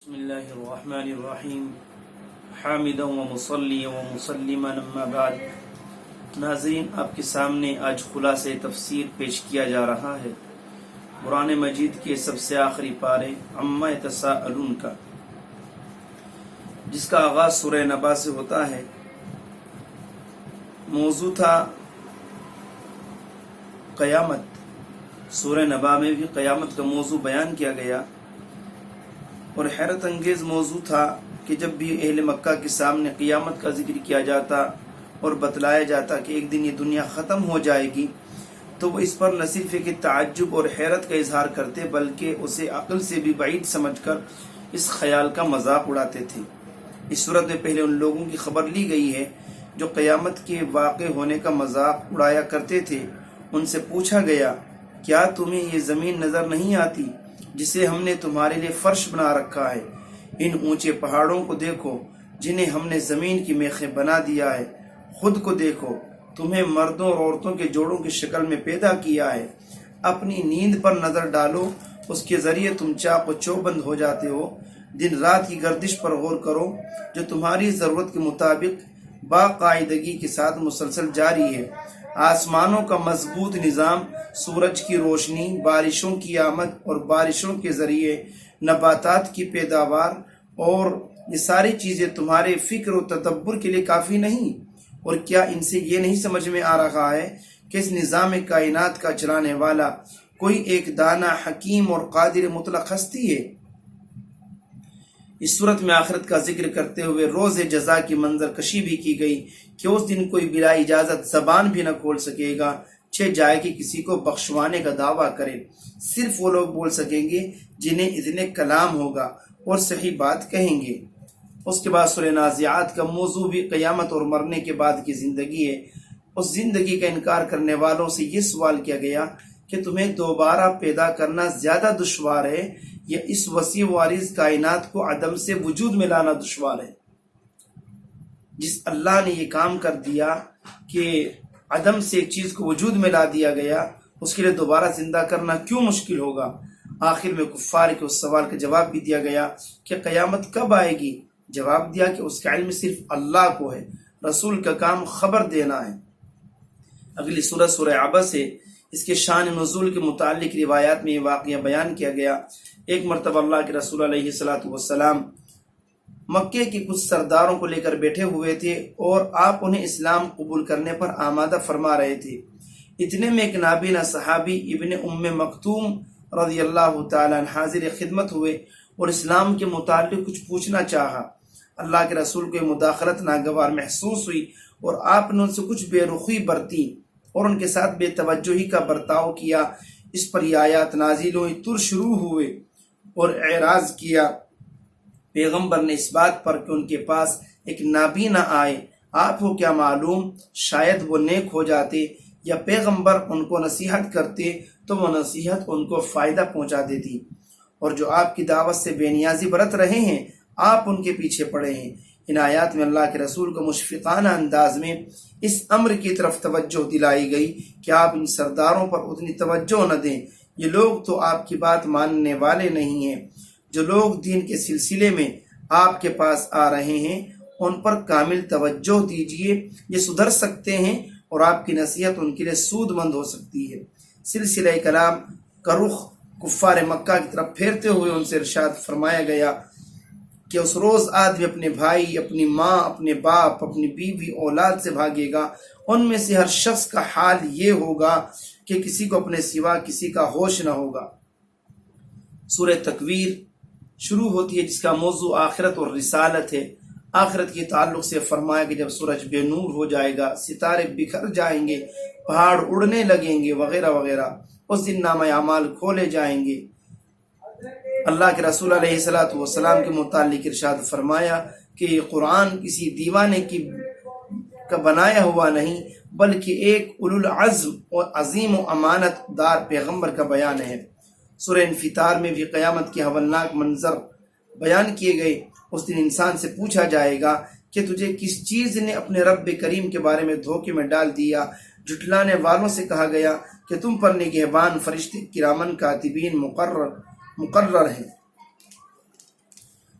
بسم اللہ الرحمن الرحیم حامدا و مصلی و مسلما اما بعد. ناظرین، آپ کے سامنے آج خلاصہ تفسیر پیش کیا جا رہا ہے قرآن مجید کے سب سے آخری پارے عما یتساءلون کا، جس کا آغاز سورہ نبا سے ہوتا ہے. موضوع تھا قیامت. سورہ نبا میں بھی قیامت کا موضوع بیان کیا گیا، اور حیرت انگیز موضوع تھا کہ جب بھی اہل مکہ کے سامنے قیامت کا ذکر کیا جاتا اور بتلایا جاتا کہ ایک دن یہ دنیا ختم ہو جائے گی، تو وہ اس پر نہ صرف کہ تعجب اور حیرت کا اظہار کرتے بلکہ اسے عقل سے بھی بعید سمجھ کر اس خیال کا مذاق اڑاتے تھے. اس صورت میں پہلے ان لوگوں کی خبر لی گئی ہے جو قیامت کے واقع ہونے کا مذاق اڑایا کرتے تھے. ان سے پوچھا گیا، کیا تمہیں یہ زمین نظر نہیں آتی جسے ہم نے تمہارے لیے فرش بنا رکھا ہے؟ ان اونچے پہاڑوں کو دیکھو جنہیں ہم نے زمین کی میخیں بنا دیا ہے. خود کو دیکھو، تمہیں مردوں اور عورتوں کے جوڑوں کی شکل میں پیدا کیا ہے. اپنی نیند پر نظر ڈالو، اس کے ذریعے تم چاق و چوبند ہو جاتے ہو. دن رات کی گردش پر غور کرو جو تمہاری ضرورت کے مطابق باقاعدگی کے ساتھ مسلسل جاری ہے. آسمانوں کا مضبوط نظام، سورج کی روشنی، بارشوں کی آمد اور بارشوں کے ذریعے نباتات کی پیداوار، اور یہ ساری چیزیں تمہارے فکر و تدبر کے لیے کافی نہیں؟ اور کیا ان سے یہ نہیں سمجھ میں آ رہا ہے کہ اس نظام کائنات کا چلانے والا کوئی ایک دانا، حکیم اور قادر مطلق ہستی ہے؟ اس صورت میں آخرت کا ذکر کرتے ہوئے روز جزا کی منظر کشی بھی کی گئی کہ اس دن کوئی بلا اجازت زبان بھی نہ کھول سکے گا، چھ جائے کہ کسی کو بخشوانے کا دعویٰ کرے. صرف وہ لوگ بول سکیں گے جنہیں اذن کلام ہوگا اور صحیح بات کہیں گے. اس کے بعد سورہ نازعات کا موضوع بھی قیامت اور مرنے کے بعد کی زندگی ہے. اس زندگی کا انکار کرنے والوں سے یہ سوال کیا گیا کہ تمہیں دوبارہ پیدا کرنا زیادہ دشوار ہے یا اس وسیع و عریض کائنات کو عدم سے وجود میں لانا دشوار ہے؟ جس اللہ نے یہ کام کر دیا کہ عدم سے ایک چیز کو وجود میں لا دیا گیا، اس کے لیے دوبارہ زندہ کرنا کیوں مشکل ہوگا؟ آخر میں کفار کے اس سوال کا جواب بھی دیا گیا کہ قیامت کب آئے گی. جواب دیا کہ اس کا علم صرف اللہ کو ہے، رسول کا کام خبر دینا ہے. اگلی سورۃ سورہ عبس ہے. اس کے شان نزول کے متعلق روایات میں یہ واقعہ بیان کیا گیا. ایک مرتبہ اللہ کے رسول علیہ الصلوۃ والسلام مکے کے کچھ سرداروں کو لے کر بیٹھے ہوئے تھے اور آپ انہیں اسلام قبول کرنے پر آمادہ فرما رہے تھے. اتنے میں ایک نابینا صحابی ابن ام مکتوم رضی اللہ تعالیٰ عنہ حاضر خدمت ہوئے اور اسلام کے متعلق کچھ پوچھنا چاہا. اللہ کے رسول کو مداخلت ناگوار محسوس ہوئی اور آپ نے ان سے کچھ بے رخی برتی اور ان کے ساتھ بے توجہی کا برتاؤ کیا. اس پر یہ آیات نازل ہوئی، تر شروع ہوئے اور اعراض کیا. پیغمبر نے اس بات پر کہ ان کے پاس ایک نابینا آئے، آپ کو کیا معلوم، شاید وہ نیک ہو جاتے یا پیغمبر ان کو نصیحت کرتے تو وہ نصیحت ان کو فائدہ پہنچا دیتی. اور جو آپ کی دعوت سے بے نیازی برت رہے ہیں، آپ ان کے پیچھے پڑے ہیں. ان آیات میں اللہ کے رسول کو مشفقانہ انداز میں اس امر کی طرف توجہ دلائی گئی کہ آپ ان سرداروں پر اتنی توجہ نہ دیں. یہ لوگ تو آپ کی بات ماننے والے نہیں ہیں. جو لوگ دین کے سلسلے میں آپ کے پاس آ رہے ہیں ان پر کامل توجہ دیجیے، یہ سدھر سکتے ہیں اور آپ کی نصیحت ان کے لیے سود مند ہو سکتی ہے. سلسلہ کلام کا رخ کفار مکہ کی طرف پھیرتے ہوئے ان سے ارشاد فرمایا گیا کہ اس روز آدمی اپنے بھائی، اپنی ماں، اپنے باپ، اپنی بیوی، اولاد سے بھاگے گا. ان میں سے ہر شخص کا حال یہ ہوگا کہ کسی کو اپنے سوا کسی کا ہوش نہ ہوگا. سورہ تکویر شروع ہوتی ہے جس کا موضوع آخرت اور رسالت ہے. آخرت کے تعلق سے فرمایا کہ جب سورج بے نور ہو جائے گا، ستارے بکھر جائیں گے، پہاڑ اڑنے لگیں گے وغیرہ وغیرہ، اس دن نامہ اعمال کھولے جائیں گے. اللہ کے رسول علیہ الصلوۃ والسلام کے متعلق ارشاد فرمایا کہ یہ قرآن کسی دیوانے کا بنایا ہوا نہیں بلکہ ایک اولو العزم اور عظیم و امانت دار پیغمبر کا بیان ہے. سورہ انفطار میں بھی قیامت کے ہولناک منظر بیان کیے گئے. اس دن انسان سے پوچھا جائے گا کہ تجھے کس چیز نے اپنے رب کریم کے بارے میں دھوکے میں ڈال دیا؟ جھٹلانے والوں سے کہا گیا کہ تم پر نگہبان فرشتے کرامن کاتبین مقرر ہیں.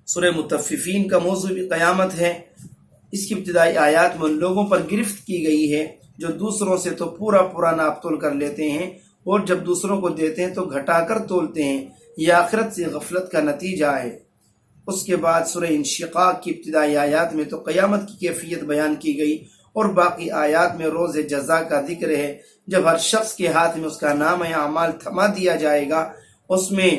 سورہ مطففین کا موضوع بھی قیامت ہے۔ اس کی ابتدائی آیات میں ان لوگوں پر گرفت کی گئی ہے جو دوسروں سے تو پورا ناپ تول کر لیتے ہیں اور جب دوسروں کو دیتے ہیں تو گھٹا کر تولتے ہیں، یہ آخرت سے غفلت کا نتیجہ ہے۔ اس کے بعد سورہ انشقاق کی ابتدائی آیات میں تو قیامت کی کیفیت بیان کی گئی اور باقی آیات میں روز جزا کا ذکر ہے، جب ہر شخص کے ہاتھ میں اس کا نام اعمال تھما دیا جائے گا۔ اس میں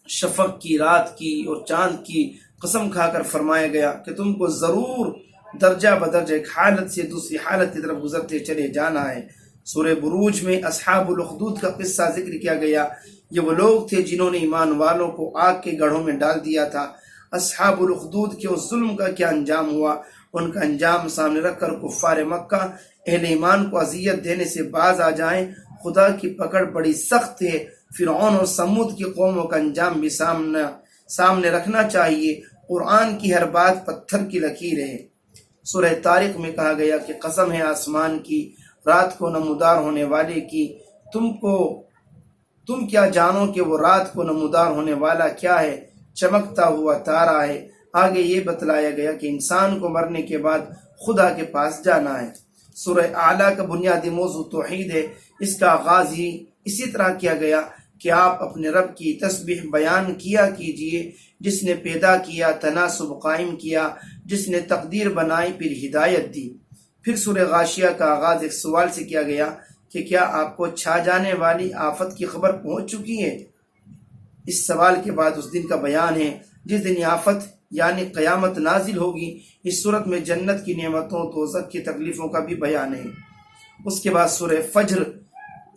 شفق کی، رات کی اور چاند کی قسم کھا کر فرمایا گیا کہ تم کو ضرور درجہ بدرجہ ایک حالت سے دوسری حالت کی طرف گزرتے چلے جانا ہے۔ سورہ بروج میں اصحاب الاخدود کا قصہ ذکر کیا گیا۔ یہ وہ لوگ تھے جنہوں نے ایمان والوں کو آگ کے گڑھوں میں ڈال دیا تھا۔ اصحاب الاخدود کے اس ظلم کا کیا انجام ہوا؟ ان کا انجام سامنے رکھ کر کفار مکہ اہل ایمان کو اذیت دینے سے باز آ جائیں۔ خدا کی پکڑ بڑی سخت ہے۔ فرعون اور سمود کی قوموں کا انجام بھی سامنے رکھنا چاہیے۔ قرآن کی ہر بات پتھر کی لکیر ہے۔ سورہ طارق میں کہا گیا کہ قسم ہے آسمان کی، رات کو نمودار ہونے والے کی، تم کیا جانو کہ وہ رات کو نمودار ہونے والا کیا ہے؟ چمکتا ہوا تارا ہے۔ آگے یہ بتلایا گیا کہ انسان کو مرنے کے بعد خدا کے پاس جانا ہے۔ سورہ اعلیٰ کا بنیادی موضوع توحید ہے۔ اس کا آغاز ہی اسی طرح کیا گیا کہ آپ اپنے رب کی تسبیح بیان کیا کیجئے، جس نے پیدا کیا، تناسب قائم کیا، جس نے تقدیر بنائی پھر ہدایت دی۔ پھر سورہ غاشیہ کا آغاز ایک سوال سے کیا گیا کہ کیا آپ کو چھا جانے والی آفت کی خبر پہنچ چکی ہے؟ اس سوال کے بعد اس دن کا بیان ہے جس دن یہ آفت یعنی قیامت نازل ہوگی۔ اس صورت میں جنت کی نعمتوں، دوزخ کی تکلیفوں کا بھی بیان ہے۔ اس کے بعد سورہ فجر،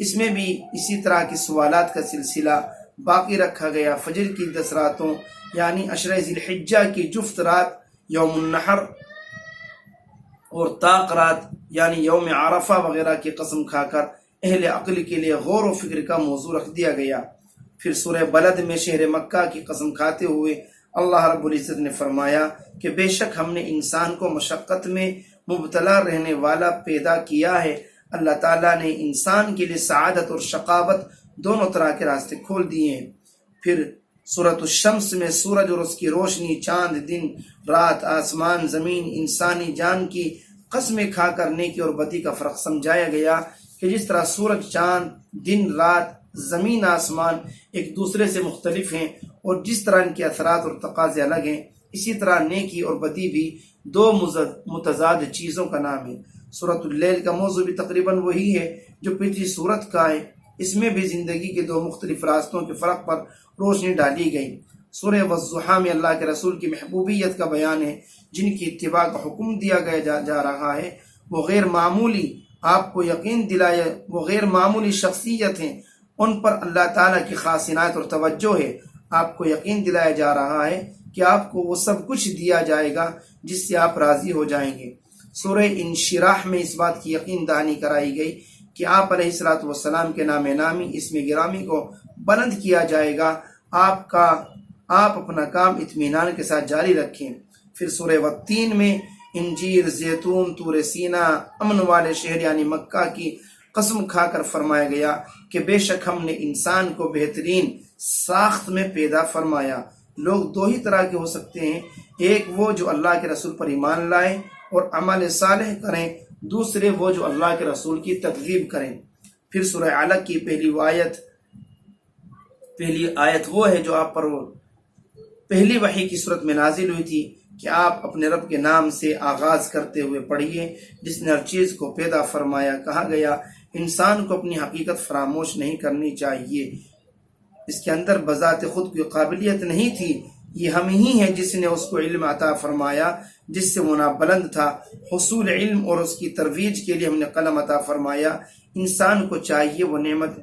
اس میں بھی اسی طرح کے سوالات کا سلسلہ باقی رکھا گیا۔ فجر کی 10 راتوں یعنی عشرہ ذی الحجہ کی جفت رات یوم النحر اور طاق رات یعنی یوم عرفہ وغیرہ کی قسم کھا کر اہل عقل کے لیے غور و فکر کا موضوع رکھ دیا گیا۔ پھر سورہ بلد میں شہر مکہ کی قسم کھاتے ہوئے اللہ رب العزت نے فرمایا کہ بے شک ہم نے انسان کو مشقت میں مبتلا رہنے والا پیدا کیا ہے۔ اللہ تعالیٰ نے انسان کے لیے سعادت اور شقاوت دونوں طرح کے راستے کھول دیے ہیں۔ پھر سورۃ الشمس میں سورج اور اس کی روشنی، چاند، دن رات، آسمان زمین، انسانی جان کی قسمیں کھا کر نیکی اور بدی کا فرق سمجھایا گیا کہ جس طرح سورج، چاند، دن رات، زمین، آسمان ایک دوسرے سے مختلف ہیں اور جس طرح ان کے اثرات اور تقاضے الگ ہیں، اسی طرح نیکی اور بدی بھی دو متضاد چیزوں کا نام ہے۔ سورۃ اللیل کا موضوع بھی تقریباً وہی ہے جو پچھلی سورت کا ہے۔ اس میں بھی زندگی کے دو مختلف راستوں کے فرق پر روشنی ڈالی گئی۔ سورہ والضحیٰ میں اللہ کے رسول کی محبوبیت کا بیان ہے۔ جن کی اتباع کا حکم دیا گیا جا رہا ہے وہ غیر معمولی، آپ کو یقین دلائے وہ غیر معمولی شخصیت ہیں، ان پر اللہ تعالیٰ کی خاص عنایت اور توجہ ہے۔ آپ کو یقین دلایا جا رہا ہے کہ آپ کو وہ سب کچھ دیا جائے گا جس سے آپ راضی ہو جائیں گے۔ سورہ انشراح میں اس بات کی یقین دہانی کرائی گئی کہ آپ علیہ الصلوۃ والسلام کے نام نامی، اسم گرامی کو بلند کیا جائے گا۔ آپ اپنا کام اطمینان کے ساتھ جاری رکھیں۔ پھر سورہ والتین میں انجیر، زیتون، طور سینا، امن والے شہر یعنی مکہ کی قسم کھا کر فرمایا گیا کہ بے شک ہم نے انسان کو بہترین ساخت میں پیدا فرمایا۔ لوگ دو ہی طرح کے ہو سکتے ہیں، ایک وہ جو اللہ کے رسول پر ایمان لائیں اور عمل صالح کریں، دوسرے وہ جو اللہ کے رسول کی تکذیب کریں۔ پھر سورہ علق کی پہلی آیت وہ ہے جو آپ پر پہلی وحی کی صورت میں نازل ہوئی تھی کہ آپ اپنے رب کے نام سے آغاز کرتے ہوئے پڑھیے جس نے ہر چیز کو پیدا فرمایا۔ کہا گیا انسان کو اپنی حقیقت فراموش نہیں کرنی چاہیے۔ اس کے اندر بذات خود کوئی قابلیت نہیں تھی، یہ ہم ہی ہیں جس نے اس کو علم عطا فرمایا جس سے وہ نابلند تھا۔ حصول علم اور اس کی ترویج کے لیے ہم نے قلم عطا فرمایا۔ انسان کو چاہیے وہ نعمت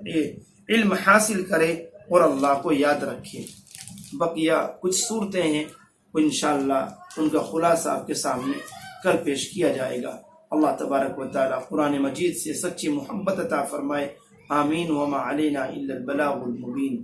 علم حاصل کرے اور اللہ کو یاد رکھے۔ بقیہ کچھ صورتیں ہیں وہ انشاءاللہ ان کا خلاصہ آپ کے سامنے کر پیش کیا جائے گا۔ اللہ تبارک و تعالی قرآن مجید سے سچی محبت عطا فرمائے۔ آمین۔ وما علینا الا البلاغ المبین۔